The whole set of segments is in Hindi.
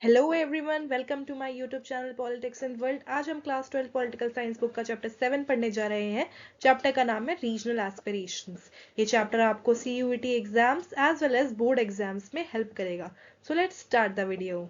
Hello everyone, welcome to my YouTube channel politics in world. आज हम क्लास 12 पॉलिटिकल साइंस बुक का चैप्टर 7 पढ़ने जा रहे हैं। चैप्टर का नाम है रीजनल एस्पिरेशंस। ये चैप्टर आपको CUET exams as well as board exams में हेल्प करेगा। So let's start the video.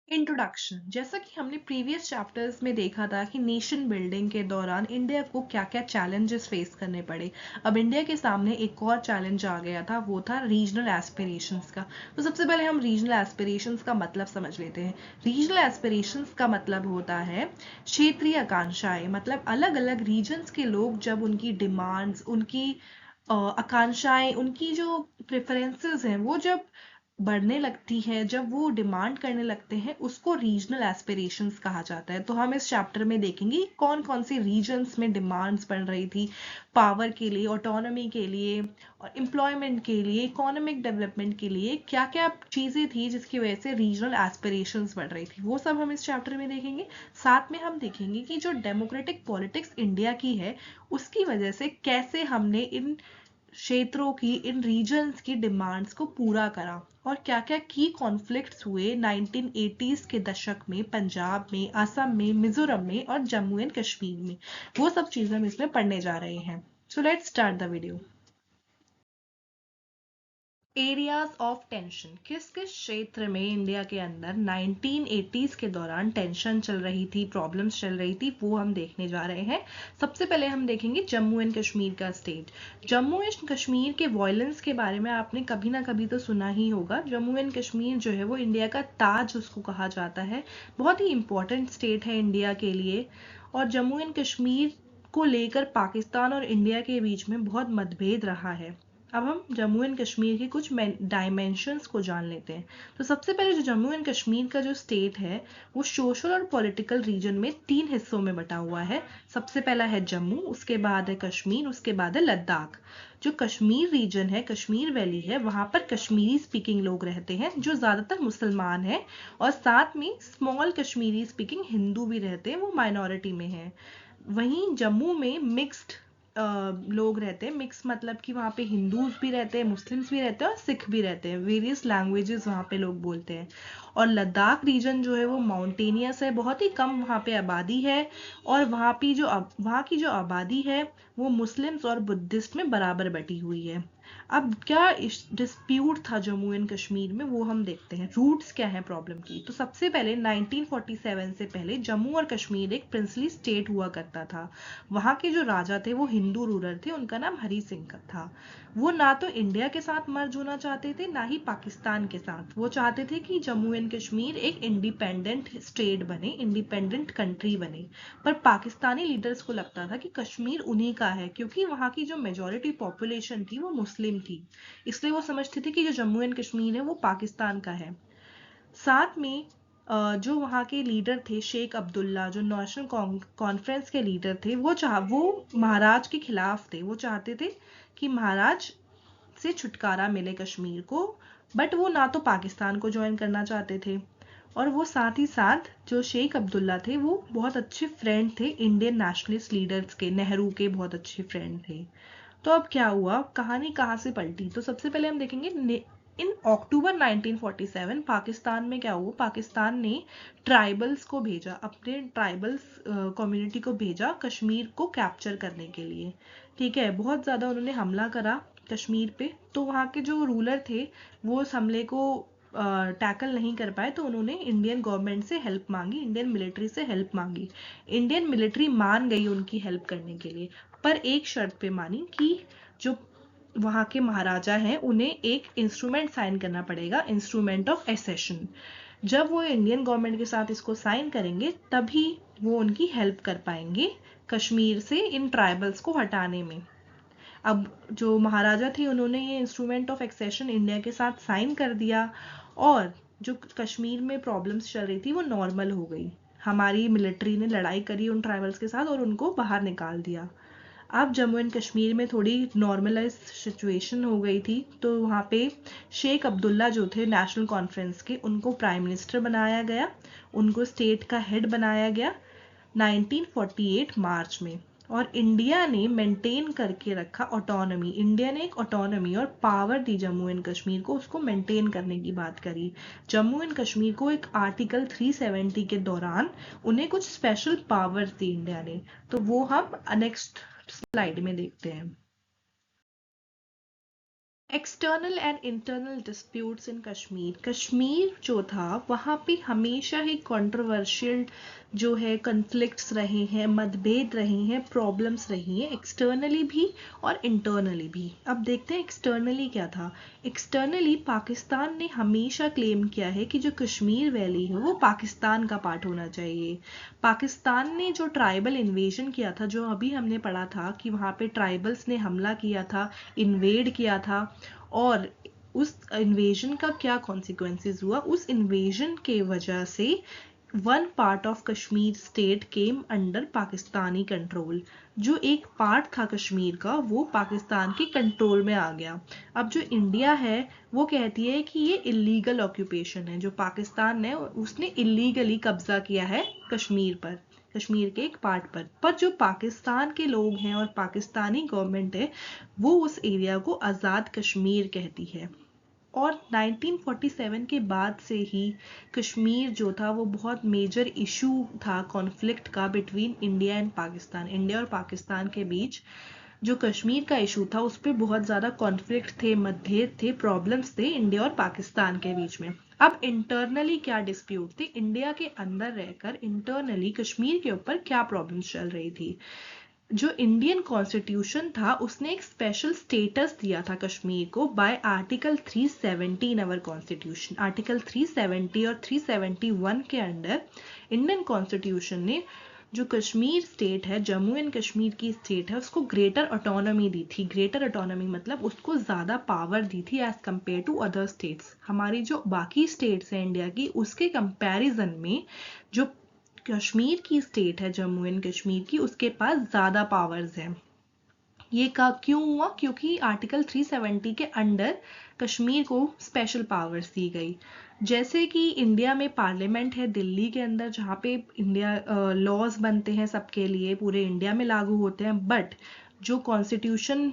Introduction. जैसा कि हमने प्रीवियस चैप्टर्स में देखा था कि नेशन बिल्डिंग के दौरान इंडिया को क्या क्या चैलेंजेस फेस करने पड़े। अब इंडिया के सामने एक और चैलेंज आ गया था, वो था रीजनल एस्पिरेशंस का। तो सबसे पहले हम रीजनल एस्पिरेशंस का मतलब समझ लेते हैं। रीजनल एस्पिरेशंस का मतलब होता है क्षेत्रीय आकांक्षाएं। मतलब अलग अलग रीजन्स के लोग जब उनकी डिमांड्स, उनकी आकांक्षाएं, उनकी जो प्रेफरेंसेस हैं वो जब बढ़ने लगती है, जब वो डिमांड करने लगते हैं, उसको रीजनल एस्पिरेशंस कहा जाता है। तो हम इस चैप्टर में देखेंगे कौन कौन सी रीजन्स में डिमांड्स बढ़ रही थी पावर के लिए, ऑटोनॉमी के लिए और एम्प्लॉयमेंट के लिए, इकोनॉमिक डेवलपमेंट के लिए, क्या क्या चीज़ें थी जिसकी वजह से रीजनल एस्पिरेशंस बढ़ रही थी, वो सब हम इस चैप्टर में देखेंगे। साथ में हम देखेंगे कि जो डेमोक्रेटिक पॉलिटिक्स इंडिया की है उसकी वजह से कैसे हमने इन क्षेत्रों की, इन रीजन्स की डिमांड्स को पूरा करा और क्या क्या की कॉन्फ्लिक्ट्स हुए 1980s के दशक में पंजाब में, असम में, मिजोरम में और जम्मू एंड कश्मीर में। वो सब चीजें हम इसमें पढ़ने जा रहे हैं। सो let's start the video. Areas of tension. किस किस क्षेत्र में इंडिया के अंदर 1980s के दौरान टेंशन चल रही थी, प्रॉब्लम्स चल रही थी, वो हम देखने जा रहे हैं। सबसे पहले हम देखेंगे जम्मू एंड कश्मीर का स्टेट। जम्मू एंड कश्मीर के वॉयलेंस के बारे में आपने कभी ना कभी तो सुना ही होगा। जम्मू एंड कश्मीर जो है वो इंडिया का ताज उसको कहा जाता है। बहुत ही इंपॉर्टेंट स्टेट है इंडिया के लिए। और जम्मू एंड कश्मीर को लेकर पाकिस्तान और इंडिया के बीच में बहुत मतभेद रहा है। अब हम जम्मू एंड कश्मीर के कुछ डायमेंशंस को जान लेते हैं। तो सबसे पहले जो जम्मू एंड कश्मीर का जो स्टेट है वो सोशल और पॉलिटिकल रीजन में 3 हिस्सों में बटा हुआ है। सबसे पहला है जम्मू, उसके बाद है कश्मीर, उसके बाद है लद्दाख। जो कश्मीर रीजन है, कश्मीर वैली है, वहां पर कश्मीरी स्पीकिंग लोग रहते हैं जो ज्यादातर मुसलमान हैं और साथ में स्मॉल कश्मीरी स्पीकिंग हिंदू भी रहते हैं, वो माइनॉरिटी में है। वहीं जम्मू में मिक्स्ड लोग रहते हैं। मिक्स मतलब कि वहाँ पे हिंदूज भी रहते हैं, मुस्लिम्स भी रहते हैं और सिख भी रहते हैं। वेरियस लैंग्वेजेस वहाँ पे लोग बोलते हैं। और लद्दाख रीजन जो है वो माउंटेनियस है, बहुत ही कम वहाँ पे आबादी है। और वहाँ की जो आबादी है वो मुस्लिम्स और बुद्धिस्ट में बराबर बटी हुई है। अब क्या डिस्प्यूट था जम्मू एंड कश्मीर में, वो हम देखते हैं। रूट्स क्या है प्रॉब्लम की। तो सबसे पहले 1947 से पहले जम्मू और कश्मीर एक प्रिंसली स्टेट हुआ करता था। वहाँ के जो राजा थे वो हिंदू रूलर थे, उनका नाम हरी सिंह था। वो ना तो इंडिया के साथ मर्ज होना चाहते थे ना ही पाकिस्तान के साथ। वो चाहते थे कि जम्मू एंड कश्मीर एक इंडिपेंडेंट स्टेट बने, इंडिपेंडेंट कंट्री बने। पर पाकिस्तानी लीडर्स को लगता था कि कश्मीर उन्हीं का है, क्योंकि वहाँ की जो मेजोरिटी पॉपुलेशन थी वो मुस्लिम थी। इसलिए वो समझते थे कि जो जम्मू एंड कश्मीर है वो पाकिस्तान का है। साथ में जो वहाँ के लीडर थे शेख अब्दुल्ला, जो नेशनल कॉन्फ्रेंस के लीडर थे, वो महाराज के खिलाफ थे। वो चाहते थे कि महाराज से छुटकारा मिले कश्मीर को। बट वो ना तो पाकिस्तान को ज्वाइन करना चाहते थे। और वो साथ ही साथ जो शेख अब्दुल्ला थे वो बहुत अच्छे फ्रेंड थे इंडियन नेशनलिस्ट लीडर्स के, नेहरू के बहुत अच्छे फ्रेंड थे। तो अब क्या हुआ, कहानी कहाँ से पलटी। तो सबसे पहले हम देखेंगे इन अक्टूबर 1947 पाकिस्तान में क्या हुआ। पाकिस्तान ने ट्राइबल्स को भेजा, अपने ट्राइबल्स कम्युनिटी को भेजा कश्मीर को कैप्चर करने के लिए। ठीक है, बहुत ज़्यादा उन्होंने हमला करा कश्मीर पे। तो वहाँ के जो रूलर थे वो उस हमले को टैकल नहीं कर पाए, तो उन्होंने इंडियन गवर्नमेंट से हेल्प मांगी, इंडियन मिलिट्री से हेल्प मांगी। इंडियन मिलिट्री मान गई उनकी हेल्प करने के लिए, पर एक शर्त पे मानी कि जो वहाँ के महाराजा हैं उन्हें एक इंस्ट्रूमेंट साइन करना पड़ेगा, इंस्ट्रूमेंट ऑफ एसेशन। जब वो इंडियन गवर्नमेंट के साथ इसको साइन करेंगे तभी वो उनकी हेल्प कर पाएंगे कश्मीर से इन ट्राइबल्स को हटाने में। अब जो महाराजा थे उन्होंने ये इंस्ट्रूमेंट ऑफ एक्सेशन इंडिया के साथ साइन कर दिया और जो कश्मीर में प्रॉब्लम्स चल रही थी वो नॉर्मल हो गई। हमारी मिलिट्री ने लड़ाई करी उन ट्राइबल्स के साथ और उनको बाहर निकाल दिया। अब जम्मू एंड कश्मीर में थोड़ी नॉर्मलाइज सिचुएशन हो गई थी, तो वहाँ पे शेख अब्दुल्ला जो थे नेशनल कॉन्फ्रेंस के, उनको प्राइम मिनिस्टर बनाया गया, उनको स्टेट का हेड बनाया गया 1948 मार्च में। और इंडिया ने मेंटेन करके रखा ऑटोनॉमी। इंडिया ने एक ऑटोनॉमी और power the Jammu and Kashmir को, उसको मेंटेन करने की बात करी। जम्मू एंड कश्मीर को एक आर्टिकल 370 के दौरान उन्हें कुछ स्पेशल पावर्स दी इंडिया ने, तो वो हम नेक्स्ट स्लाइड में देखते हैं। एक्सटर्नल एंड इंटरनल डिस्प्यूट्स इन कश्मीर। कश्मीर जो था वहाँ पे हमेशा ही कंट्रोवर्शियल जो है कन्फ्लिक्ट्स रहे हैं, मतभेद रहे हैं, प्रॉब्लम्स रही हैं, एक्सटर्नली भी और इंटरनली भी। अब देखते हैं एक्सटर्नली क्या था। एक्सटर्नली पाकिस्तान ने हमेशा क्लेम किया है कि जो कश्मीर वैली है वो पाकिस्तान का पार्ट होना चाहिए। पाकिस्तान ने जो ट्राइबल इन्वेजन किया था, जो अभी हमने पढ़ा था कि वहाँ पे ट्राइबल्स ने हमला किया था, इन्वेड किया था, और उस इन्वेजन का क्या कॉन्सिक्वेंसेस हुआ, उस इन्वेजन के वजह से one part of Kashmir state came under Pakistani control. जो एक पार्ट था कश्मीर का वो पाकिस्तान के कंट्रोल में आ गया। अब जो इंडिया है वो कहती है कि ये इलीगल ऑक्यूपेशन है, जो पाकिस्तान ने उसने इलीगली कब्जा किया है कश्मीर पर, कश्मीर के एक पार्ट पर जो पाकिस्तान के लोग हैं और पाकिस्तानी गवर्नमेंट है वो उस एरिया को आज़ाद कश्मीर कहती है। और 1947 के बाद से ही कश्मीर जो था वो बहुत मेजर इशू था कॉन्फ्लिक्ट का between India and Pakistan. India और पाकिस्तान के बीच जो कश्मीर का इशू था उस पर बहुत ज़्यादा कॉन्फ्लिक्ट थे, मतभेद थे, प्रॉब्लम्स थे इंडिया और पाकिस्तान के बीच में। अब इंटरनली क्या डिस्प्यूट थी, इंडिया के अंदर रहकर इंटरनली कश्मीर के ऊपर क्या प्रॉब्लम्स चल रही थी। जो इंडियन कॉन्स्टिट्यूशन था उसने एक स्पेशल स्टेटस दिया था कश्मीर को bye article 370 in our constitution. Article 370 और 371 के अंडर इंडियन कॉन्स्टिट्यूशन ने जो कश्मीर स्टेट है, जम्मू एंड कश्मीर की स्टेट है, उसको ग्रेटर ऑटोनॉमी दी थी। ग्रेटर ऑटोनॉमी मतलब उसको ज़्यादा पावर दी थी as compared to other states. हमारी जो बाकी स्टेट्स हैं इंडिया की उसके कंपैरिजन में जो कश्मीर की स्टेट है, जम्मू एंड कश्मीर की, उसके पास ज़्यादा पावर्स हैं। ये का क्यों हुआ, क्योंकि आर्टिकल 370 के अंडर कश्मीर को स्पेशल पावर्स दी गई। जैसे कि इंडिया में पार्लियामेंट है दिल्ली के अंदर जहाँ पे इंडिया लॉज बनते हैं सबके लिए, पूरे इंडिया में लागू होते हैं, बट जो कॉन्स्टिट्यूशन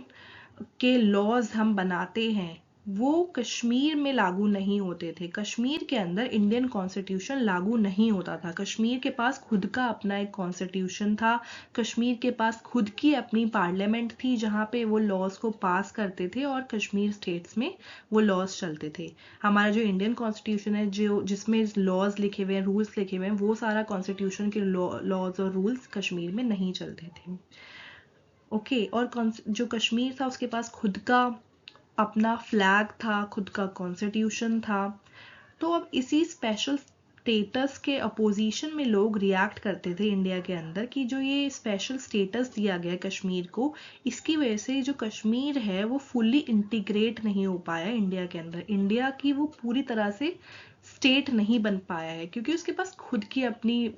के लॉज हम बनाते हैं वो कश्मीर में लागू नहीं होते थे। कश्मीर के अंदर इंडियन कॉन्स्टिट्यूशन लागू नहीं होता था। कश्मीर के पास खुद का अपना एक कॉन्स्टिट्यूशन था, कश्मीर के पास खुद की अपनी पार्लियामेंट थी जहाँ पे वो लॉज को पास करते थे और कश्मीर स्टेट्स में वो लॉज चलते थे। हमारा जो इंडियन कॉन्स्टिट्यूशन है जो जिसमें लॉज लिखे हुए हैं, रूल्स लिखे हुए हैं, वो सारा कॉन्स्टिट्यूशन के लॉज और रूल्स कश्मीर में नहीं चलते थे। ओके, और जो कश्मीर था उसके पास खुद का अपना फ्लैग था, खुद का कॉन्स्टिट्यूशन था। तो अब इसी स्पेशल स्टेटस के अपोजिशन में लोग रिएक्ट करते थे इंडिया के अंदर कि जो ये स्पेशल स्टेटस दिया गया कश्मीर को, इसकी वजह से जो कश्मीर है वो फुल्ली इंटीग्रेट नहीं हो पाया इंडिया के अंदर। इंडिया की वो पूरी तरह से स्टेट नहीं बन पाया है क्योंकि उसके पास खुद की अपनी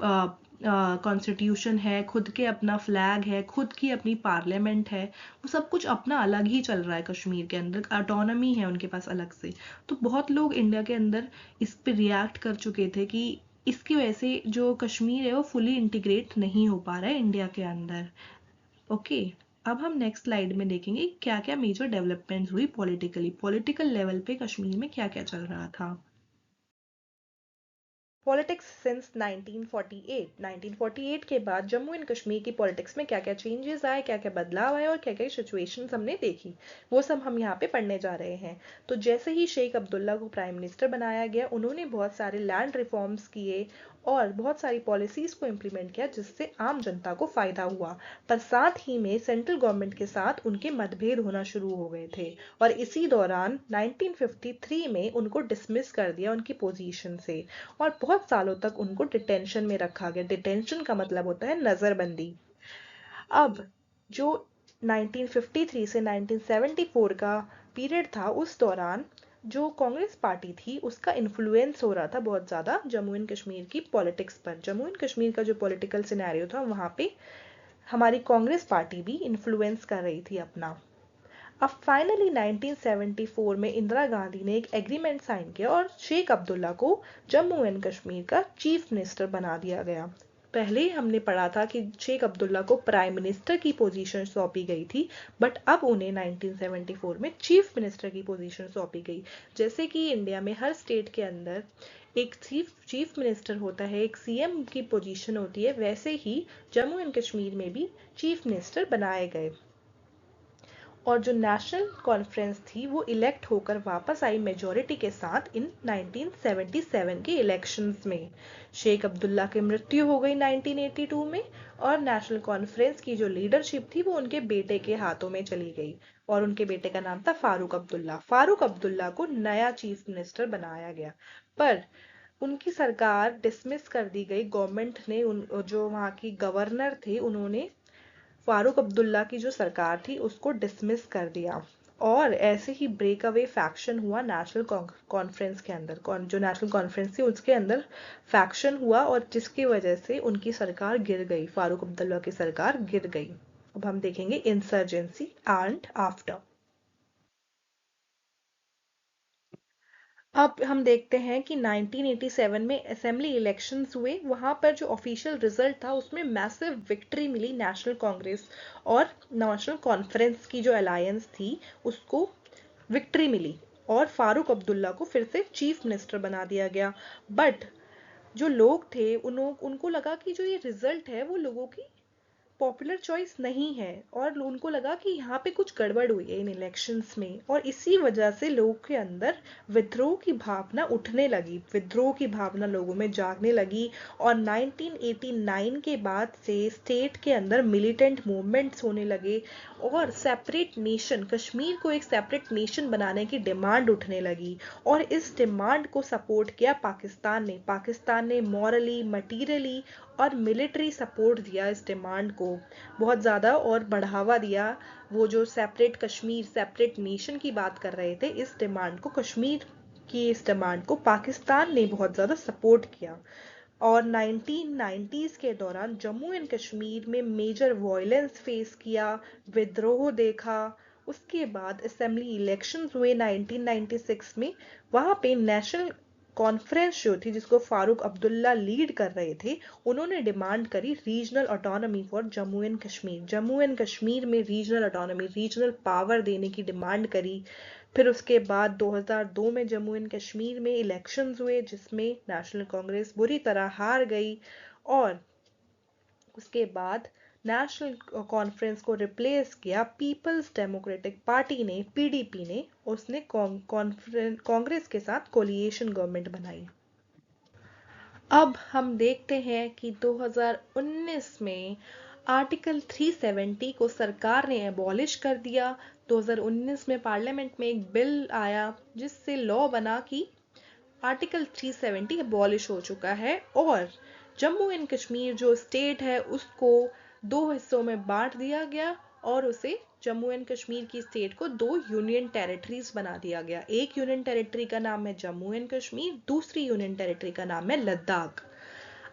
कॉन्स्टिट्यूशन है, खुद के अपना फ्लैग है, खुद की अपनी पार्लियामेंट है, वो सब कुछ अपना अलग ही चल रहा है। कश्मीर के अंदर ऑटोनॉमी है उनके पास अलग से। तो बहुत लोग इंडिया के अंदर इस पे रिएक्ट कर चुके थे कि इसकी वजह से जो कश्मीर है वो फुली इंटीग्रेट नहीं हो पा रहा है इंडिया के अंदर। ओके, अब हम नेक्स्ट स्लाइड में देखेंगे क्या क्या मेजर डेवलपमेंट्स हुई पॉलिटिकली, पॉलिटिकल लेवल पे कश्मीर में क्या क्या चल रहा था। Politics since 1948। 1948 के बाद जम्मू एंड कश्मीर की पॉलिटिक्स में क्या क्या चेंजेस आए, क्या क्या बदलाव आए और क्या क्या सिचुएशंस हमने देखी, वो सब हम यहाँ पे पढ़ने जा रहे हैं। तो जैसे ही शेख अब्दुल्ला को प्राइम मिनिस्टर बनाया गया, उन्होंने बहुत सारे लैंड रिफॉर्म्स किए और बहुत सारी पॉलिसीज को इम्प्लीमेंट किया जिससे आम जनता को फायदा हुआ। पर साथ ही में सेंट्रल गवर्नमेंट के साथ उनके मतभेद होना शुरू हो गए थे और इसी दौरान 1953 में उनको डिसमिस कर दिया उनकी पोजीशन से और बहुत सालों तक उनको डिटेंशन में रखा गया। डिटेंशन का मतलब होता है नजरबंदी। अब जो 1953 से 1974 का पीरियड था उस दौरान जो कांग्रेस पार्टी थी उसका इन्फ्लुएंस हो रहा था बहुत ज़्यादा जम्मू एंड कश्मीर की पॉलिटिक्स पर। जम्मू एंड कश्मीर का जो पॉलिटिकल सिनेरियो था वहाँ पे हमारी कांग्रेस पार्टी भी इन्फ्लुएंस कर रही थी अपना। अब फाइनली 1974 में इंदिरा गांधी ने एक एग्रीमेंट साइन किया और शेख अब्दुल्ला को जम्मू एंड कश्मीर का चीफ मिनिस्टर बना दिया गया। पहले हमने पढ़ा था कि शेख अब्दुल्ला को प्राइम मिनिस्टर की पोजीशन सौंपी गई थी, बट अब उन्हें 1974 में चीफ मिनिस्टर की पोजीशन सौंपी गई। जैसे कि इंडिया में हर स्टेट के अंदर एक चीफ मिनिस्टर होता है, एक सीएम की पोजीशन होती है, वैसे ही जम्मू एंड कश्मीर में भी चीफ मिनिस्टर बनाए गए। और जो नेशनल कॉन्फ्रेंस थी वो इलेक्ट होकर वापस आई मेजॉरिटी के साथ इन 1977 के इलेक्शंस में। शेख अब्दुल्ला की मृत्यु हो गई 1982 में, और नेशनल कॉन्फ्रेंस की जो लीडरशिप थी वो उनके बेटे के हाथों में चली गई, और उनके बेटे का नाम था फारूक अब्दुल्ला। फारूक अब्दुल्ला को नया चीफ मिनिस्टर बनाया गया, पर उनकी सरकार डिसमिस कर दी गई। गवर्नमेंट ने जो वहाँ की गवर्नर थे उन्होंने फारूक अब्दुल्ला की जो सरकार थी उसको डिसमिस कर दिया, और ऐसे ही ब्रेक अवे फैक्शन हुआ नेशनल कॉन्फ्रेंस के अंदर। जो नेशनल कॉन्फ्रेंस थी उसके अंदर फैक्शन हुआ, और जिसकी वजह से उनकी सरकार गिर गई, फारूक अब्दुल्ला की सरकार गिर गई। अब हम देखेंगे इंसर्जेंसी एंड आफ्टर। अब हम देखते हैं कि 1987 में असेंबली इलेक्शंस हुए। वहां पर जो ऑफिशियल रिजल्ट था उसमें मैसिव विक्ट्री मिली नेशनल कांग्रेस और नेशनल कॉन्फ्रेंस की जो अलायंस थी उसको विक्ट्री मिली, और फारूक अब्दुल्ला को फिर से चीफ मिनिस्टर बना दिया गया। बट जो लोग थे उनको लगा कि जो ये रिजल्ट है वो लोगों की पॉपुलर चॉइस नहीं है, और उनको लगा कि यहाँ पे कुछ गड़बड़ हुई है इन इलेक्शंस में, और इसी वजह से लोगों के अंदर विद्रोह की भावना उठने लगी, विद्रोह की भावना लोगों में जागने लगी। और 1989 के बाद से स्टेट के अंदर मिलिटेंट मूवमेंट्स होने लगे, और सेपरेट नेशन, कश्मीर को एक सेपरेट नेशन बनाने की डिमांड उठने लगी। और इस डिमांड को सपोर्ट किया पाकिस्तान ने मॉरली, मटीरियली और मिलिट्री सपोर्ट दिया इस डिमांड को बहुत ज़्यादा, और बढ़ावा दिया। वो जो सेपरेट कश्मीर, सेपरेट नेशन की बात कर रहे थे, इस डिमांड को, कश्मीर की इस डिमांड को पाकिस्तान ने बहुत ज़्यादा सपोर्ट किया। और 1990s के दौरान जम्मू एंड कश्मीर में मेजर वायलेंस फेस किया, विद्रोह देखा। उसके बाद असेंबली इलेक्शंस हुए 1996 में। वहां पे नेशनल कॉन्फ्रेंस जो थी जिसको फारूक अब्दुल्ला लीड कर रहे थे, उन्होंने डिमांड करी regional autonomy for Jammu and Kashmir. Jammu and Kashmir में रीजनल ऑटोनॉमी, रीजनल पावर देने की डिमांड करी। फिर उसके बाद 2002 में जम्मू एंड कश्मीर में इलेक्शंस हुए जिसमें नेशनल कांग्रेस बुरी तरह हार गई, और उसके बाद नेशनल कॉन्फ्रेंस को रिप्लेस किया पीपल्स डेमोक्रेटिक पार्टी ने, पीडीपी ने। उसने कांग्रेस के साथ कोलिएशन गवर्नमेंट बनाई। अब हम देखते हैं कि 2019 में आर्टिकल 370 को सरकार ने एबॉलिश कर दिया। 2019 में पार्लियामेंट में एक बिल आया जिससे लॉ बना कि आर्टिकल 370 एबॉलिश हो चुका है, और जम्मू एंड कश्मीर जो स्टेट है उसको दो हिस्सों में बांट दिया गया, और उसे जम्मू एंड कश्मीर की स्टेट को दो यूनियन टेरिटरीज बना दिया गया। एक यूनियन टेरिटरी का नाम है जम्मू एंड कश्मीर, दूसरी यूनियन टेरिटरी का नाम है लद्दाख।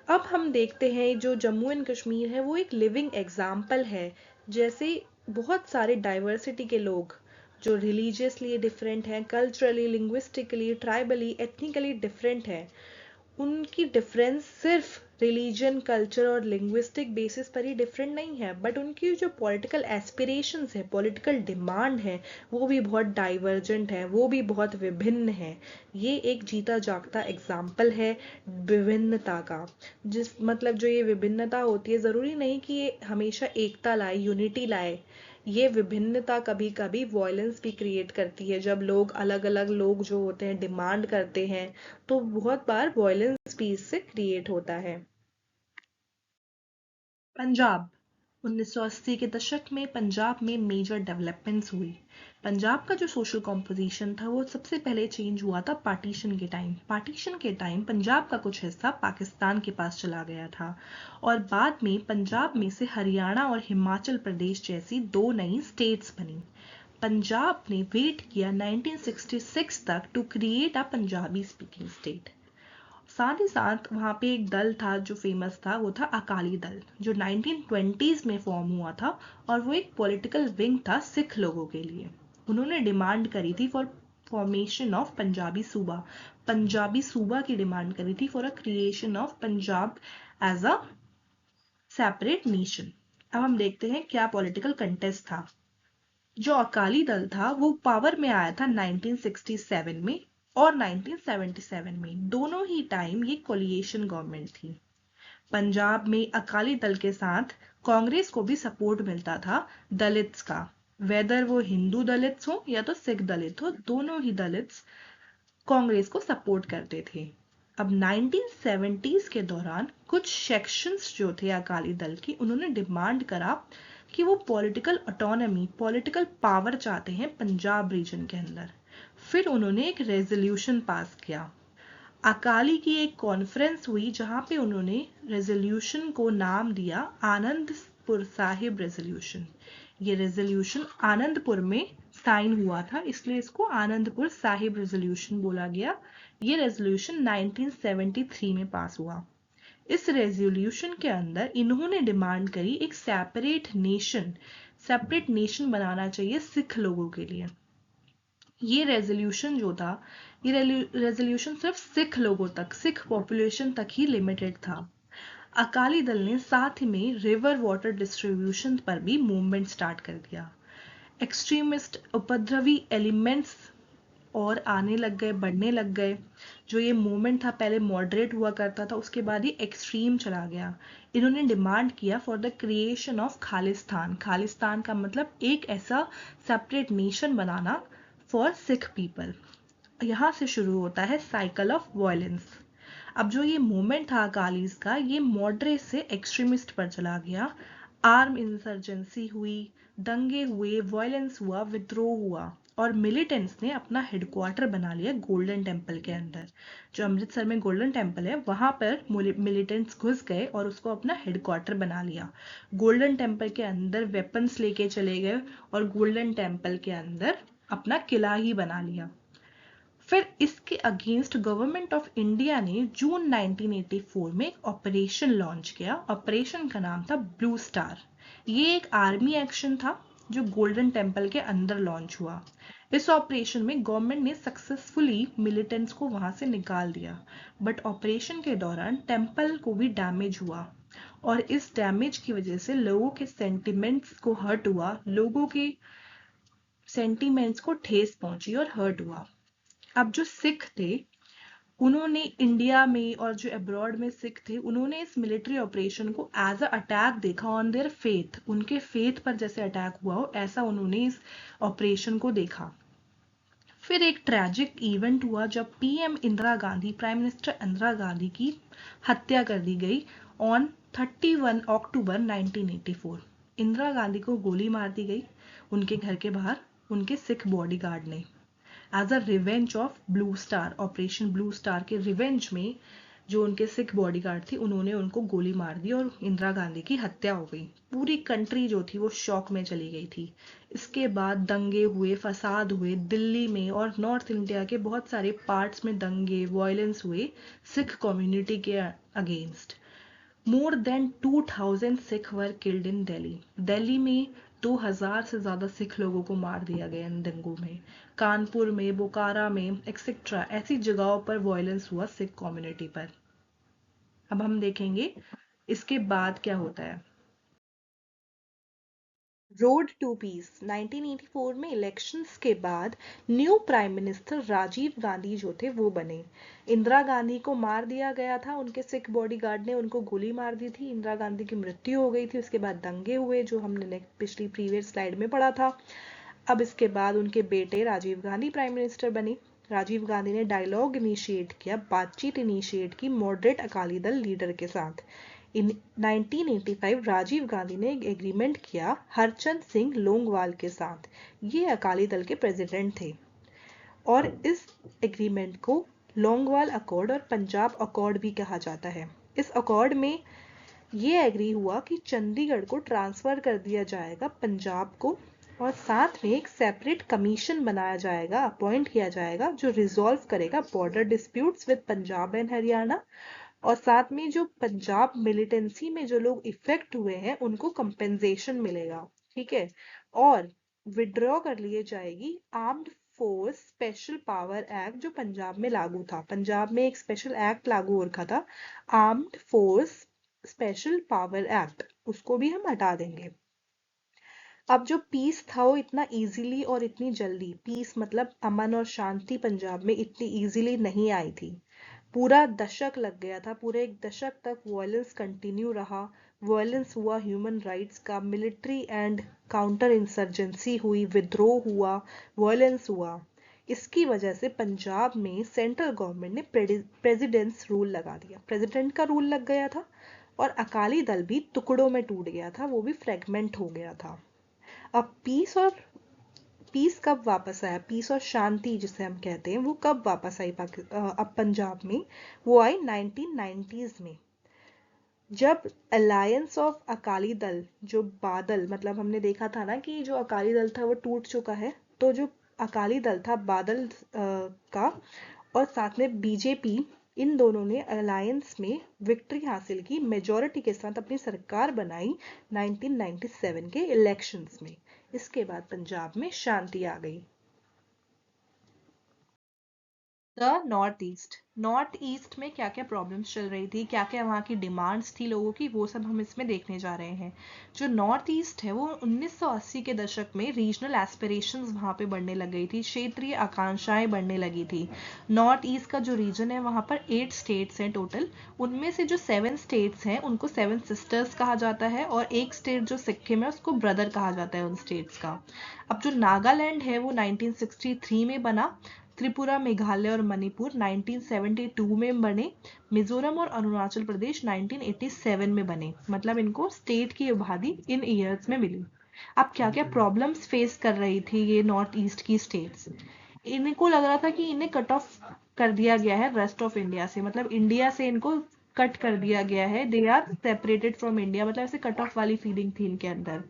अब हम देखते हैं जो जम्मू एंड कश्मीर है वो एक लिविंग एग्जाम्पल है। जैसे बहुत सारे डाइवर्सिटी के लोग जो रिलीजियसली डिफरेंट हैं, कल्चरली, लिंग्विस्टिकली, ट्राइबली, एथनिकली डिफरेंट हैं, उनकी डिफरेंस सिर्फ रिलीजन, कल्चर और लिंग्विस्टिक बेसिस पर ही डिफरेंट नहीं है, बट उनकी जो पॉलिटिकल एस्पिरेशंस है, पॉलिटिकल डिमांड है, वो भी बहुत डाइवर्जेंट है, वो भी बहुत विभिन्न है। ये एक जीता जागता एग्जाम्पल है विभिन्नता का। जिस मतलब जो ये विभिन्नता होती है ज़रूरी नहीं कि ये हमेशा एकता लाए, यूनिटी लाए। ये विभिन्नता कभी कभी वॉयलेंस भी क्रिएट करती है। जब लोग, अलग अलग लोग जो होते हैं, डिमांड करते हैं तो बहुत बार वॉयलेंस भी इससे क्रिएट होता है। पंजाब 1980 के दशक में पंजाब में मेजर डेवलपमेंट्स हुई। पंजाब का जो सोशल कॉम्पोजिशन था वो सबसे पहले चेंज हुआ था पार्टीशन के टाइम। पार्टीशन के टाइम पंजाब का कुछ हिस्सा पाकिस्तान के पास चला गया था, और बाद में पंजाब में से हरियाणा और हिमाचल प्रदेश जैसी दो नई स्टेट्स बनी। पंजाब ने वेट किया 1966 तक to create a Punjabi speaking state. साथ ही साथ वहाँ पे एक दल था जो फेमस था, वो था अकाली दल, जो 1920s में फॉर्म हुआ था, और वो एक पॉलिटिकल विंग था सिख लोगों के लिए। उन्होंने डिमांड करी थी फॉर फॉर्मेशन ऑफ पंजाबी सूबा की डिमांड करी थी, for a creation of Punjab as a separate nation. अब हम देखते हैं क्या पॉलिटिकल कंटेस्ट था। जो अकाली दल था वो पावर में आया था 1967 में और 1977 में, दोनों ही टाइम ये कोलिएशन गवर्नमेंट थी। पंजाब में अकाली दल के साथ कांग्रेस को भी सपोर्ट मिलता था दलित्स का, वेदर वो हिंदू दलित्स हो या तो सिख दलित हो, दोनों ही दलित्स कांग्रेस को सपोर्ट करते थे। अब 1970s के दौरान कुछ सेक्शंस जो थे अकाली दल के, उन्होंने डिमांड करा कि वो पॉलिटिकल ऑटोनॉमी, पॉलिटिकल पावर चाहते हैं पंजाब रीजन के अंदर। फिर उन्होंने एक रेजोल्यूशन पास किया। अकाली की एक कॉन्फ्रेंस हुई जहां पे उन्होंने रेजोल्यूशन को नाम दिया आनंदपुर साहिब रेजोल्यूशन। ये रेजोल्यूशन आनंदपुर में साइन हुआ था, इसलिए इसको आनंदपुर साहिब रेजोल्यूशन बोला गया। ये रेजोल्यूशन 1973 में पास हुआ। इस रेजोल्यूशन के अंदर इन्होंने डिमांड करी एक सेपरेट नेशन बनाना चाहिए सिख लोगों के लिए। ये रेजोल्यूशन जो था, ये रेजोल्यूशन सिर्फ सिख लोगों तक, सिख पॉपुलेशन तक ही लिमिटेड था। अकाली दल ने साथ में रिवर वाटर डिस्ट्रीब्यूशन पर भी मूवमेंट स्टार्ट कर दिया। एक्सट्रीमिस्ट उपद्रवी एलिमेंट्स और आने लग गए, बढ़ने लग गए। जो ये मूवमेंट था पहले मॉडरेट हुआ करता था, उसके बाद ये एक्सट्रीम चला गया। इन्होंने डिमांड किया for the creation of Khalistan. Khalistan का मतलब एक ऐसा separate nation banana for Sikh people. यहाँ से शुरू होता है साइकिल ऑफ वायलेंस। अब जो ये मूवमेंट था अकालीज का, ये मॉडरेट से एक्सट्रीमिस्ट पर चला गया। आर्म इंसर्जेंसी हुई, दंगे हुए, वायलेंस हुआ, विद्रोह हुआ और मिलिटेंट्स ने अपना हेडक्वार्टर बना लिया गोल्डन टेम्पल के अंदर। जो अमृतसर में गोल्डन टेम्पल है वहां पर मिलिटेंट्स घुस गए और उसको अपना हेडक्वार्टर बना लिया। गोल्डन टेम्पल के अंदर वेपन्स लेके चले गए और गोल्डन टेम्पल के अंदर अपना किला ही बना लिया। फिर इसके अगेंस्ट गवर्नमेंट ऑफ इंडिया ने जून 1984 में एक ऑपरेशन लॉन्च किया। ऑपरेशन का नाम था ब्लू स्टार। ये एक आर्मी एक्शन था जो गोल्डन टेम्पल के अंदर लॉन्च हुआ। इस ऑपरेशन में गवर्नमेंट ने सक्सेसफुली मिलिटेंट्स को वहां से निकाल दिया, बट ऑपरेशन के दौरान टेम्पल को भी डैमेज हुआ और इस डैमेज की वजह से लोगों के सेंटिमेंट्स को हर्ट हुआ, लोगों के सेंटिमेंट्स को ठेस पहुंची और हर्ट हुआ। अब जो सिख थे उन्होंने इंडिया में और जो अब्रॉड में सिख थे उन्होंने इस मिलिट्री ऑपरेशन को एज अ अटैक देखा ऑन देयर फेथ। उनके फेथ पर जैसे अटैक हुआ हो ऐसा उन्होंने इस ऑपरेशन को देखा। फिर एक ट्रैजिक इवेंट हुआ जब PM Indira Gandhi, prime minister Indira Gandhi की हत्या कर दी गई ऑन 31 अक्टूबर 1984। इंदिरा गांधी को गोली मार दी गई उनके घर के बाहर उनके सिख बॉडीगार्ड ने। As a revenge of Blue Star, operation Blue Star के रिवेंज में जो उनके सिख बॉडीगार्ड थे उन्होंने उनको गोली मार दी और इंदिरा गांधी की हत्या हो गई। पूरी कंट्री जो थी वो शॉक में चली गई थी। इसके बाद दंगे हुए, फसाद हुए दिल्ली में और नॉर्थ इंडिया के बहुत सारे पार्ट्स में दंगे, वायलेंस हुए सिख कम्युनिटी के against. More than 2000 Sikh were killed in Delhi. Delhi में 2000 से ज्यादा सिख लोगों को मार दिया गया इन दंगों में। कानपुर में, बोकारा में एक्सेट्रा ऐसी जगहों पर वायलेंस हुआ सिख कम्युनिटी पर। अब हम देखेंगे इसके बाद क्या होता है। रोड टू पीस 1984 में इलेक्शंस के बाद new prime minister Rajiv Gandhi जो थे वो बने। इंदिरा गांधी को मार दिया गया था, उनके सिख बॉडीगार्ड ने उनको गोली मार दी थी, इंदिरा गांधी की मृत्यु हो गई थी। उसके बाद दंगे हुए जो हमने पिछली प्रीवियस स्लाइड में पढ़ा था। अब इसके बाद उनके बेटे राजीव गांधी प्राइम मिनिस्टर बने। राजीव गांधी ने डायलॉग इनिशिएट किया, बातचीत इनिशिएट की मॉडरेट अकाली दल लीडर के साथ। इन 1985 राजीव गांधी ने एक एग्रीमेंट किया हरचंद सिंह लोंगवाल के साथ। ये अकाली दल के प्रेसिडेंट थे और इस एग्रीमेंट को लोंगवाल अकॉर्ड और पंजाब अकॉर्ड भी कहा जाता है। इस अकॉर्ड में ये एग्री हुआ कि चंडीगढ़ को ट्रांसफर कर दिया जाएगा पंजाब को और साथ में एक सेपरेट कमीशन बनाया जाएगा, अपॉइंट किया जाएगा जो रिजॉल्व करेगा border disputes with Punjab and Haryana. और साथ में जो पंजाब मिलिटेंसी में जो लोग इफेक्ट हुए हैं उनको कंपेंसेशन मिलेगा, ठीक है। और विड्रॉ कर लिए जाएगी armed force special power act जो पंजाब में लागू था। पंजाब में एक स्पेशल एक्ट लागू हो रखा था, armed force special power act, उसको भी हम हटा देंगे। अब जो पीस था वो इतना इजीली और इतनी जल्दी, पीस मतलब अमन और शांति पंजाब में इतनी इजीली नहीं आई थी। पूरा दशक लग गया था, पूरे एक दशक तक वायलेंस कंटिन्यू रहा। वायलेंस हुआ, ह्यूमन राइट्स का, मिलिट्री एंड काउंटर इंसर्जेंसी हुई, विद्रोह हुआ, वायलेंस हुआ। इसकी वजह से पंजाब में सेंट्रल गवर्नमेंट ने प्रेसिडेंट्स रूल लगा दिया, प्रेसिडेंट का रूल लग गया था। और अकाली दल भी टुकड़ों में टूट गया था, वो भी फ्रेगमेंट हो गया था। अब पीस कब वापस आया, पीस और शांति जिसे हम कहते हैं, वो कब वापस आई अब पंजाब में? वो आई 1990s में, जब अलायंस ऑफ अकाली दल, जो बादल, मतलब हमने देखा था ना कि जो अकाली दल था वो टूट चुका है, तो जो अकाली दल था बादल का, और साथ में बीजेपी, इन दोनों ने अलायंस में विक्ट्री हासिल की, मेजॉरिटी के साथ अपनी सरकार बनाई 1997 के इलेक्शंस में। इसके बाद पंजाब में शांति आ गई। द नॉर्थ ईस्ट में क्या क्या प्रॉब्लम्स चल रही थी, क्या क्या वहाँ की डिमांड्स थी लोगों की, वो सब हम इसमें देखने जा रहे हैं। जो नॉर्थ ईस्ट है वो 1980 के दशक में रीजनल एस्पिरेशंस वहाँ पे बढ़ने लग गई थी, क्षेत्रीय आकांक्षाएं बढ़ने लगी थी। नॉर्थ ईस्ट का जो रीजन है वहाँ पर 8 स्टेट्स हैं टोटल। उनमें से जो 7 स्टेट्स हैं उनको 7 सिस्टर्स कहा जाता है, और एक स्टेट जो सिक्किम है उसको ब्रदर कहा जाता है उन स्टेट्स का। अब जो नागालैंड है वो 1963 में बना। त्रिपुरा, मेघालय और मणिपुर 1972 में बने। मिजोरम और अरुणाचल प्रदेश 1987 में बने। मतलब इनको स्टेट की उपाधि इन ईयर्स में मिली। अब क्या क्या प्रॉब्लम्स फेस कर रही थी ये नॉर्थ ईस्ट की स्टेट्स? इनको लग रहा था कि इन्हें कट ऑफ कर दिया गया है रेस्ट ऑफ इंडिया से, मतलब इंडिया से इनको कट कर दिया गया है, they are separated from India, मतलब ऐसे कट ऑफ वाली फीलिंग थी इनके अंदर।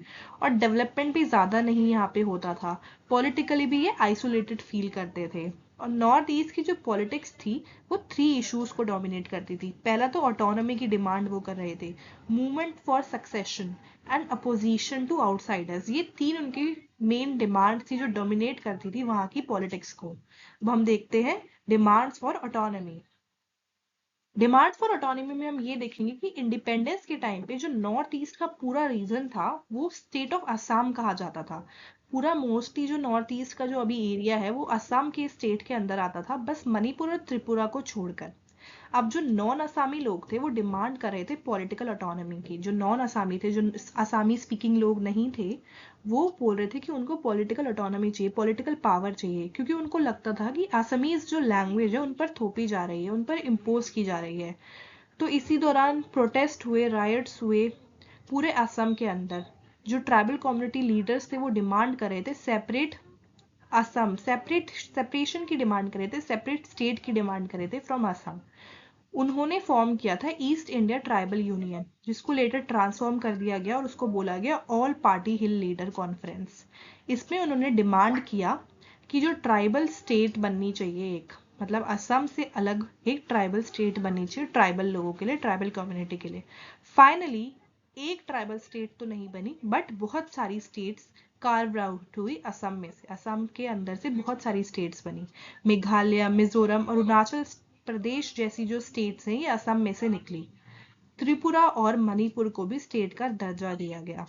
और डेवलपमेंट भी ज्यादा नहीं यहाँ पे होता था, पॉलिटिकली भी ये आइसोलेटेड फील करते थे। और नॉर्थ ईस्ट की जो पॉलिटिक्स थी वो 3 इश्यूज को डोमिनेट करती थी। पहला तो ऑटोनॉमी की डिमांड वो कर रहे थे, movement for secession and opposition to outsiders, ये 3 उनकी मेन डिमांड थी जो डोमिनेट करती थी वहां की पॉलिटिक्स को। अब हम देखते हैं demands for autonomy. Demands for autonomy में हम ये देखेंगे कि इंडिपेंडेंस के टाइम पे जो नॉर्थ ईस्ट का पूरा रीजन था वो स्टेट ऑफ असम कहा जाता था। पूरा मोस्टली जो नॉर्थ ईस्ट का जो अभी एरिया है वो असम के स्टेट के अंदर आता था, बस मणिपुर और त्रिपुरा को छोड़कर। अब जो नॉन असामी लोग थे वो डिमांड कर रहे थे पॉलिटिकल ऑटोनॉमी की। जो नॉन असामी थे, जो असामी स्पीकिंग लोग नहीं थे, वो बोल रहे थे कि उनको पॉलिटिकल ऑटोनॉमी चाहिए, पॉलिटिकल पावर चाहिए, क्योंकि उनको लगता था कि असमीज जो लैंग्वेज है उन पर थोपी जा रही है, उन पर इम्पोज की जा रही है। तो इसी दौरान प्रोटेस्ट हुए, रायट्स हुए पूरे असम के अंदर। जो ट्राइबल कम्युनिटी लीडर्स थे वो डिमांड कर रहे थे सेपरेट असम, सेपरेशन की डिमांड कर रहे थे, सेपरेट स्टेट की डिमांड कर रहे थे फ्रॉम असम। उन्होंने फॉर्म किया था ईस्ट इंडिया ट्राइबल यूनियन, जिसको लेटर ट्रांसफॉर्म कर दिया गया और उसको बोला गया ऑल पार्टी हिल लीडर कॉन्फ्रेंस। इसमें उन्होंने डिमांड किया कि जो ट्राइबल स्टेट बननी चाहिए एक, मतलब असम से अलग एक ट्राइबल स्टेट बननी चाहिए ट्राइबल लोगों के लिए, ट्राइबल कम्युनिटी के लिए। फाइनली एक ट्राइबल स्टेट तो नहीं बनी, बट बहुत सारी स्टेट्स कार्व आउट हुई असम में से। असम के अंदर से बहुत सारी स्टेट्स बनी। मेघालय, मिजोरम, अरुणाचल प्रदेश जैसी जो स्टेट्स हैं ये असम में से निकली। त्रिपुरा और मणिपुर को भी स्टेट का दर्जा दिया गया।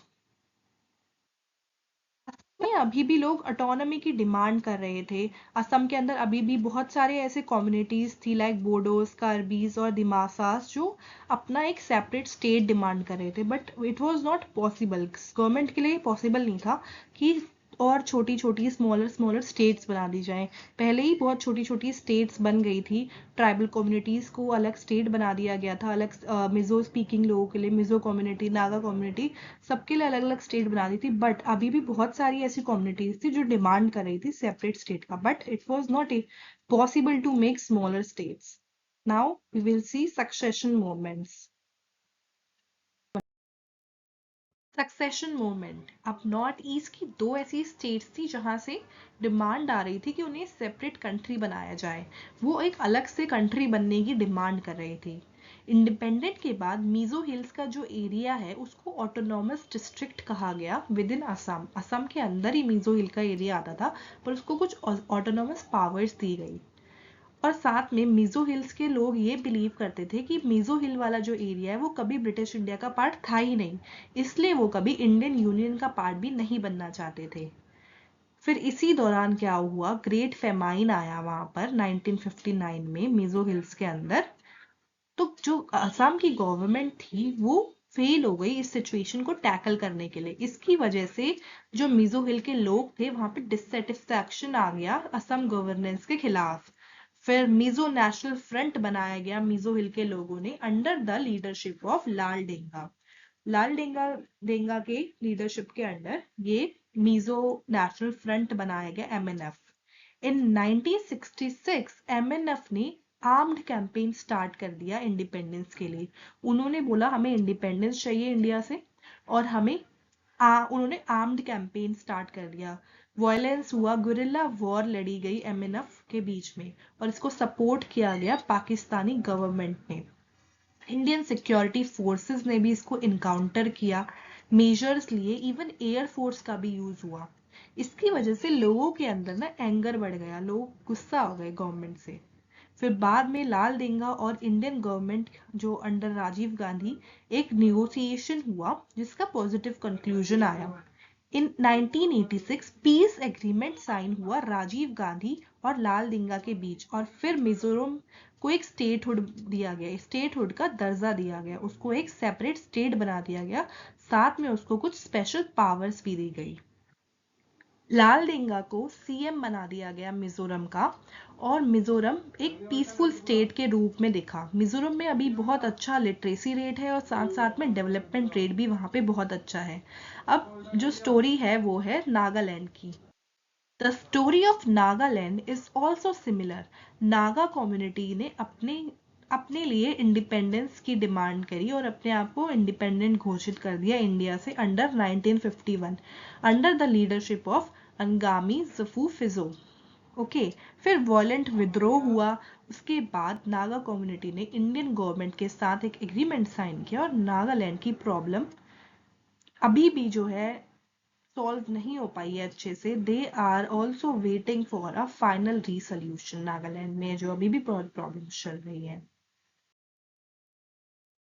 में अभी भी लोग ऑटोनॉमी की डिमांड कर रहे थे। असम के अंदर अभी भी बहुत सारे ऐसे कम्युनिटीज थी लाइक बोडोस, कार्बीज और दिमासास, जो अपना एक सेपरेट स्टेट डिमांड कर रहे थे, but it was not possible, government के लिए पॉसिबल नहीं था कि और छोटी छोटी स्मॉलर स्मॉलर स्टेट्स बना दी जाएं। पहले ही बहुत छोटी छोटी स्टेट्स बन गई थी, ट्राइबल कम्युनिटीज को अलग स्टेट बना दिया गया था, अलग मिजो स्पीकिंग लोगों के लिए मिजो कम्युनिटी, नागा कम्युनिटी, सबके लिए अलग अलग स्टेट बना दी थी। बट अभी भी बहुत सारी ऐसी कम्युनिटीज थी जो डिमांड कर रही थी सेपरेट स्टेट का, but it was not possible to make smaller states. Now we will see secession movements. Secession movement, अब नॉर्थ ईस्ट की 2 ऐसी स्टेट्स थी जहां से डिमांड आ रही थी कि उन्हें सेपरेट कंट्री बनाया जाए, वो एक अलग से कंट्री बनने की डिमांड कर रही थी। इंडिपेंडेंट के बाद मिजो हिल्स का जो एरिया है उसको ऑटोनॉमस डिस्ट्रिक्ट कहा गया विद इन असम। असम के अंदर ही मिजो हिल का एरिया आता था, पर उसको कुछ ऑटोनॉमस पावर्स दी गई। और साथ में मिजो हिल्स के लोग ये बिलीव करते थे कि मिजो हिल वाला जो एरिया है वो कभी ब्रिटिश इंडिया का पार्ट था ही नहीं, इसलिए वो कभी इंडियन यूनियन का पार्ट भी नहीं बनना चाहते थे। फिर इसी दौरान क्या हुआ, ग्रेट फेमाइन आया वहां पर 1959 में मिजो हिल्स के अंदर। तो जो असम की गवर्नमेंट थी वो फेल हो गई इस सिचुएशन को टैकल करने के लिए। इसकी वजह से जो मिजो हिल के लोग थे वहां पे डिससेटिस्फैक्शन आ गया असम गवर्नेंस के खिलाफ। फिर मिजो नेशनल फ्रंट बनाया गया मिजो हिल के लोगों ने अंडर द लीडरशिप ऑफ लाल डेंगा। लाल डेंगा डेंगा के लीडरशिप के अंडर ये मिजो नेशनल फ्रंट बनाया गया एमएनएफ। इन 1966 एमएनएफ ने आर्म्ड कैंपेन स्टार्ट कर दिया इंडिपेंडेंस के लिए। उन्होंने बोला हमें इंडिपेंडेंस चाहिए इंडिया से, और उन्होंने आर्म्ड कैंपेन स्टार्ट कर दिया। वायलेंस हुआ, गुरिल्ला वॉर लड़ी गई एमएनएफ के बीच में, और इसको सपोर्ट किया गया पाकिस्तानी गवर्नमेंट ने। इंडियन सिक्योरिटी फोर्सेस ने भी इसको इनकाउंटर किया, मेजर्स लिए, इवन एयर फोर्स का भी यूज हुआ। इसकी वजह से लोगों के अंदर ना एंगर बढ़ गया, लोग गुस्सा हो गए गवर्नमेंट से। फिर बाद में लाल डेंगा और इंडियन गवर्नमेंट जो अंडर राजीव गांधी एक निगोसिएशन हुआ जिसका पॉजिटिव कंक्लूजन आया। इन 1986 पीस एग्रीमेंट साइन हुआ राजीव गांधी और लाल डेंगा के बीच, और फिर मिजोरम को एक स्टेटहुड दिया गया, स्टेटहुड का दर्जा दिया गया, उसको एक सेपरेट स्टेट बना दिया गया, साथ में उसको कुछ स्पेशल पावर्स भी दी गई। लाल डेंगा को सीएम बना दिया गया मिजोरम का, और मिजोरम एक पीसफुल स्टेट के रूप में दिखा। मिजोरम में अभी बहुत अच्छा लिटरेसी रेट है और साथ साथ में डेवलपमेंट रेट भी वहां पे बहुत अच्छा है। अब जो स्टोरी है वो है नागालैंड की। The story of Nagaland is also similar. Naga community ने अपने अपने लिए इंडिपेंडेंस की डिमांड करी और अपने आप को इंडिपेंडेंट घोषित कर दिया इंडिया से under 1951, under the leadership of Angami Zapu Phizo. Okay, फिर वॉयलेंट विद्रोह हुआ। उसके बाद नागा कम्युनिटी ने इंडियन गवर्नमेंट के साथ एक एग्रीमेंट साइन किया, और नागालैंड की प्रॉब्लम अभी भी जो है सॉल्व नहीं हो पाई है अच्छे से। They are also waiting for a final resolution. Nagaland में जो अभी भी प्रॉब्लम्स चल रही है।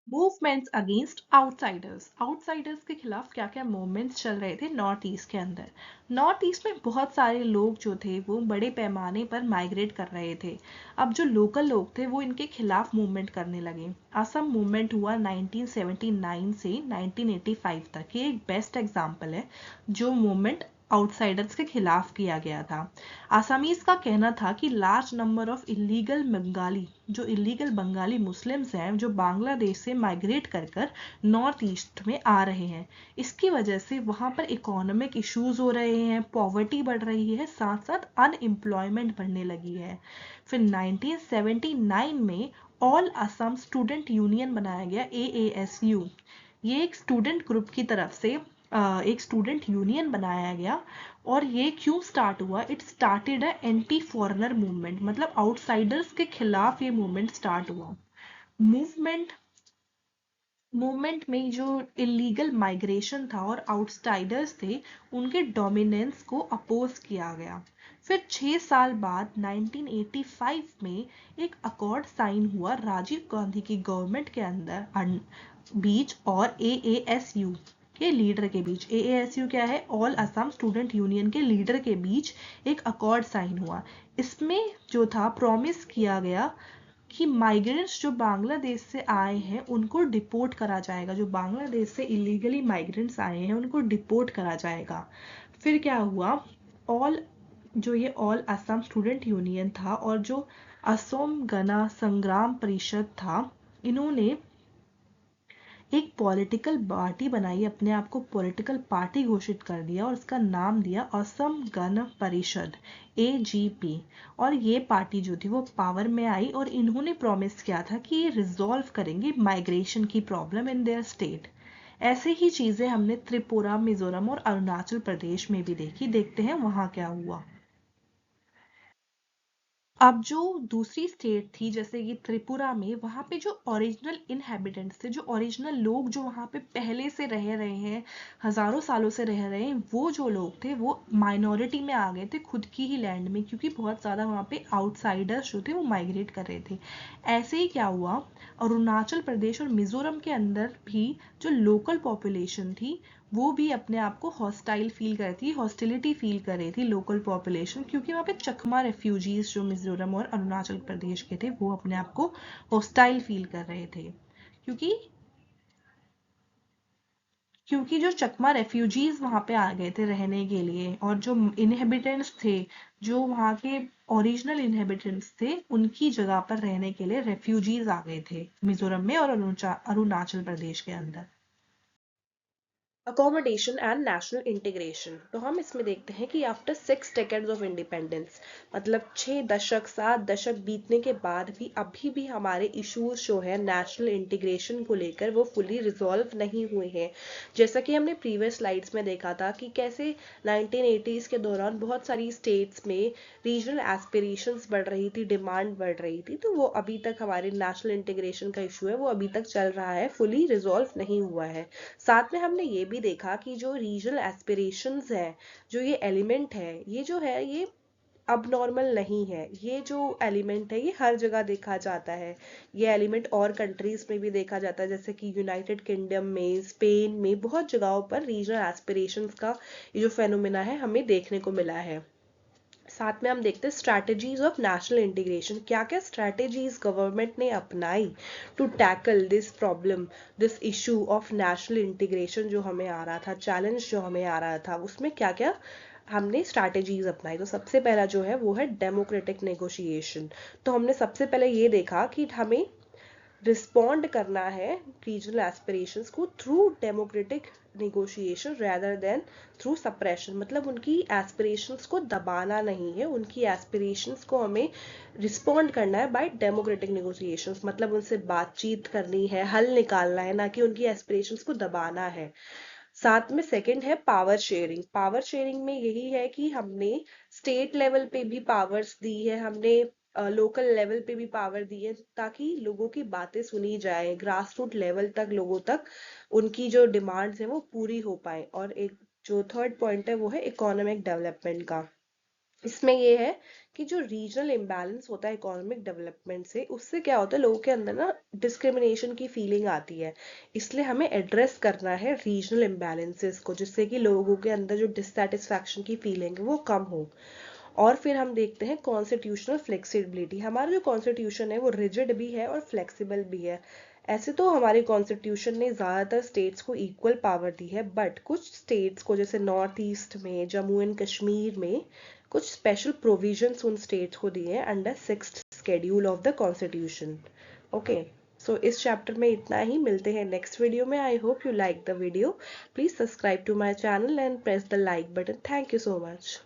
Movements against outsiders. आउटसाइडर्स के खिलाफ क्या क्या मूवमेंट्स चल रहे थे नॉर्थ ईस्ट के अंदर। नॉर्थ ईस्ट में बहुत सारे लोग जो थे वो बड़े पैमाने पर माइग्रेट कर रहे थे। अब जो लोकल लोग थे वो इनके खिलाफ मूवमेंट करने लगे। असम मूवमेंट हुआ 1979 से 1985 तक। ये एक बेस्ट एग्जाम्पल है जो मूवमेंट आउटसाइडर्स के खिलाफ किया गया था। आसामीज का कहना था कि large number of illegal Bengali, जो इलीगल बंगाली मुस्लिम्स हैं, जो बांग्लादेश से माइग्रेट कर कर नॉर्थ ईस्ट में आ रहे हैं। इसकी वजह से वहां पर इकोनॉमिक इश्यूज हो रहे हैं, पॉवर्टी बढ़ रही है, साथ साथ अनएम्प्लॉयमेंट बढ़ने लगी है। फिर 1979 में ऑल असम स्टूडेंट यूनियन बनाया गया, AASU। ये एक स्टूडेंट ग्रुप की तरफ से एक स्टूडेंट यूनियन बनाया गया। और ये क्यों स्टार्ट हुआ, it started a anti foreigner movement, मतलब आउटसाइडर्स के खिलाफ ये मूवमेंट स्टार्ट हुआ। मूवमेंट मूवमेंट में जो इलीगल माइग्रेशन था और आउटसाइडर्स थे उनके डोमिनेंस को अपोज किया गया। फिर 6 साल बाद 1985 में एक अकॉर्ड साइन हुआ राजीव गांधी की गवर्नमेंट के अंदर बीच और AASU के लीडर के बीच। AASU क्या है, ऑल असम स्टूडेंट यूनियन के लीडर के बीच एक अकॉर्ड साइन हुआ। इसमें जो था प्रॉमिस किया गया कि माइग्रेंट्स जो बांग्लादेश से आए हैं उनको डिपोर्ट करा जाएगा, जो बांग्लादेश से इलीगली माइग्रेंट्स आए हैं उनको डिपोर्ट करा जाएगा। फिर क्या हुआ, ऑल जो ये ऑल असम स्टूडेंट यूनियन था और जो असम गण संग्राम परिषद था, इन्होंने एक पॉलिटिकल पार्टी बनाई, अपने आप को पॉलिटिकल पार्टी घोषित कर दिया और उसका नाम दिया असम गण परिषद, AGP। और ये पार्टी जो थी वो पावर में आई और इन्होंने प्रॉमिस किया था कि ये रिजॉल्व करेंगे माइग्रेशन की प्रॉब्लम इन देयर स्टेट। ऐसे ही चीजें हमने त्रिपुरा, मिजोरम और अरुणाचल प्रदेश में भी देखी। देखते हैं वहां क्या हुआ। अब जो दूसरी स्टेट थी जैसे कि त्रिपुरा में, वहां पे जो ओरिजिनल इनहेबिटेंट्स थे, जो ओरिजिनल लोग जो वहां पे पहले से रह रहे हैं, हजारों सालों से रह रहे हैं, वो जो लोग थे वो माइनॉरिटी में आ गए थे खुद की ही लैंड में, क्योंकि बहुत ज्यादा वहां पे आउटसाइडर्स जो थे वो माइग्रेट कर रहे थे। ऐसे ही क्या हुआ, अरुणाचल प्रदेश और मिजोरम के अंदर भी जो लोकल पॉपुलेशन थी वो भी अपने आप को हॉस्टाइल फील कर रही थी, हॉस्टिलिटी फील कर रही थी लोकल पॉपुलेशन, क्योंकि वहाँ पे चकमा रेफ्यूजीज जो मिजोरम और अरुणाचल प्रदेश के थे वो अपने आप को हॉस्टाइल फील कर रहे थे, क्योंकि क्योंकि जो चकमा रेफ्यूजीज वहां पे आ गए थे रहने के लिए, और जो इनहेबिटेंट्स थे, जो वहाँ के ओरिजिनल इनहेबिटेंट्स थे, उनकी जगह पर रहने के लिए रेफ्यूजीज आ गए थे मिजोरम में और अरुणाचल प्रदेश के अंदर। अकोमोडेशन एंड नेशनल इंटीग्रेशन, तो हम इसमें देखते हैं कि आफ्टर 6 decades ऑफ इंडिपेंडेंस, मतलब 6 दशक 7 दशक बीतने के बाद भी अभी भी हमारे इश्यूज जो है नेशनल इंटीग्रेशन को लेकर वो फुली रिजॉल्व नहीं हुए हैं। जैसा कि हमने प्रीवियस स्लाइड्स में देखा था कि कैसे 1980s के दौरान बहुत सारी स्टेट्स में रीजनल एस्पिरेशंस बढ़ रही थी, डिमांड बढ़ रही थी, तो वो अभी तक हमारे नेशनल इंटीग्रेशन का इशू है वो अभी तक चल रहा है, फुली रिजॉल्व नहीं हुआ है। साथ में हमने ये भी देखा कि जो रीजनल एस्पिरेशंस है, जो ये एलिमेंट है, ये जो है ये अब नॉर्मल नहीं है, ये जो एलिमेंट है ये हर जगह देखा जाता है। ये एलिमेंट और कंट्रीज में भी देखा जाता है, जैसे कि यूनाइटेड किंगडम में, स्पेन में, बहुत जगहों पर रीजनल एस्पिरेशंस का ये जो फेनोमेना है हमें देखने को मिला है। साथ में हम देखते हैं स्ट्रैटेजीज ऑफ नेशनल इंटीग्रेशन, क्या क्या स्ट्रैटेजीज गवर्नमेंट ने अपनाई to tackle this problem, this issue of national integration जो हमें आ रहा था, चैलेंज जो हमें आ रहा था, उसमें क्या क्या हमने स्ट्रैटेजीज अपनाई। तो सबसे पहला जो है वो है डेमोक्रेटिक नेगोशिएशन। तो हमने सबसे पहले ये देखा कि हमें रिस्पॉन्ड करना है रीजनल एस्पिरेशंस को through democratic negotiation rather than through suppression, मतलब उनकी एस्पिरेशंस को दबाना नहीं है, उनकी एस्पिरेशंस को हमें रिस्पॉन्ड करना है बाय डेमोक्रेटिक नेगोशिएशंस, मतलब उनसे बातचीत करनी है, हल निकालना है, ना कि उनकी एस्पिरेशंस को दबाना है। साथ में सेकंड है पावर शेयरिंग। पावर शेयरिंग में यही है कि हमने स्टेट लेवल पे भी पावर्स दी है, हमने लोकल लेवल पे भी पावर दी है, ताकि लोगों की बातें सुनी जाए, ग्रास रूट लेवल तक लोगों तक उनकी जो डिमांड्स है वो पूरी हो पाए। और एक जो थर्ड पॉइंट है वो है इकोनॉमिक डेवलपमेंट का। इसमें ये है कि जो रीजनल इम्बैलेंस होता है इकोनॉमिक डेवलपमेंट से, उससे क्या होता है लोगों के अंदर ना डिस्क्रिमिनेशन की फीलिंग आती है, इसलिए हमें एड्रेस करना है रीजनल इम्बैलेंसेस को, जिससे कि लोगों के अंदर जो डिससेटिस्फैक्शन की फीलिंग है वो कम हो। और फिर हम देखते हैं कॉन्स्टिट्यूशनल फ्लेक्सिबिलिटी। हमारा जो कॉन्स्टिट्यूशन है वो रिजिड भी है और फ्लेक्सिबल भी है। ऐसे तो हमारे कॉन्स्टिट्यूशन ने ज़्यादातर स्टेट्स को इक्वल पावर दी है, बट कुछ स्टेट्स को जैसे नॉर्थ ईस्ट में, जम्मू एंड कश्मीर में कुछ स्पेशल प्रोविजंस उन स्टेट्स को दिए हैं under 6th schedule of the constitution. Okay, so इस चैप्टर में इतना ही, मिलते हैं नेक्स्ट वीडियो में। I hope you like the video, please subscribe to my channel and press the like button. Thank you so much.